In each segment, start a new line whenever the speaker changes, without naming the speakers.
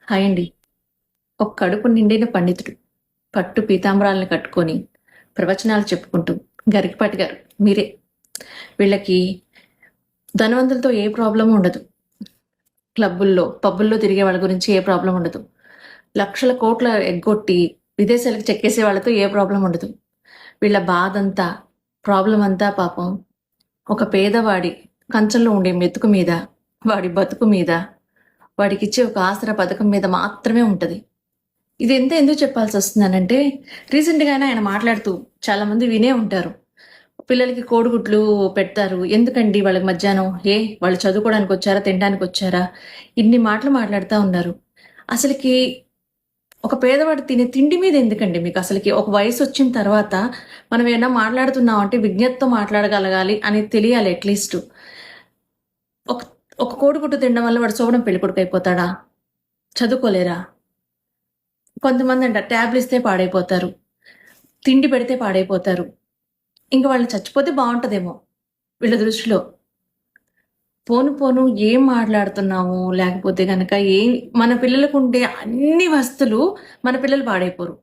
Hi అండి. ఒక కడుపు నిండిన పండితుడు పట్టు పీతాంబరాలను కట్టుకొని ప్రవచనాలు చెప్పుకుంటూ గరికపాటి గారు మీరే. వీళ్ళకి ధనవంతులతో ఏ ప్రాబ్లం ఉండదు. క్లబ్బుల్లో పబ్బుల్లో తిరిగే వాళ్ళ గురించి ఏ ప్రాబ్లం ఉండదు. లక్షల కోట్ల ఎగ్గొట్టి విదేశాలకు చెక్కేసే వాళ్ళతో ఏ ప్రాబ్లం ఉండదు. వీళ్ళ బాధంతా ప్రాబ్లం అంతా పాపం ఒక పేదవాడి కంచంలో ఉండే మెతుకు మీద, వాడి బతుకు మీద, వాడికిచ్చే ఒక ఆసరా పథకం మీద మాత్రమే ఉంటది. ఇది ఎందుకు చెప్పాల్సి వస్తుందనంటే, రీసెంట్‌గానే ఆయన మాట్లాడుతూ చాలామంది వినే ఉంటారు. పిల్లలకి కోడిగుడ్లు పెడతారు. ఎందుకండి వాళ్ళకి మధ్యాహ్నం? వాళ్ళు చదువుకోవడానికొచ్చారా? తినడానికొచ్చారా? ఇన్ని మాటలు మాట్లాడుతా ఉన్నారు. అసలకి ఒక పేదవాడు తినే తిండి మీద ఎందుకండి మీకు అసలకి? ఒక వయసొచ్చిన తర్వాత మనం ఏమైనా మాట్లాడుతున్నామంటే విజ్ఞతతో మాట్లాడగలగాలి అనేది తెలియాలి అట్‌లీస్టు. ఒక ఒక కోడిగుడ్డు తినడం వల్ల వాడు శోభనం పెళ్ళికొడుకయిపోతాడా? చదువుకోలేరా? కొంతమంది అంటారు ట్యాబ్‌లు ఇస్తే పాడైపోతారు. తిండి పెడితే పాడైపోతారు. ఇంక వాళ్ళు చచ్చిపోతే బావుంటదేమో వీళ్ళ దృష్టిలో. పోను పోను ఏం మాట్లాడుతున్నాము, లేకపోతే గనక మన పిల్లలకుండే అన్ని వస్తువులు మన పిల్లలు పాడైపోరు.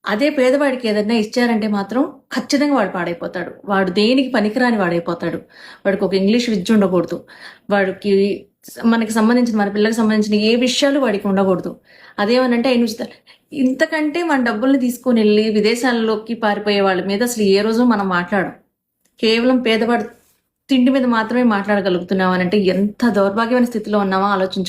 అదే పేదవాడికి ఏదన్నా ఇచ్చారంటే మాత్రం ఖచ్చితంగా వాడు పాడైపోతాడు. వాడు దేనికి పనికిరాని వాడైపోతాడు. వాడికి ఒక ఇంగ్లీష్ విద్య ఉండకూడదు. వాడికి మనకి సంబంధించిన మన పిల్లలకు సంబంధించిన ఏ విషయాలు వాడికి ఉండకూడదు. అదేమనంటే ఆయన ఉచితాలు. ఇంతకంటే మన డబ్బుల్ని తీసుకొనెళ్ళి విదేశాల్లోకి పారిపోయే వాళ్ళ మీద అసలు ఏ రోజు మనం మాట్లాడం. కేవలం పేదవాడు తిండి మీద మాత్రమే మాట్లాడగలుగుతున్నాం అనంటే ఎంత దౌర్భాగ్యమైన స్థితిలో ఉన్నామో ఆలోచించుకో.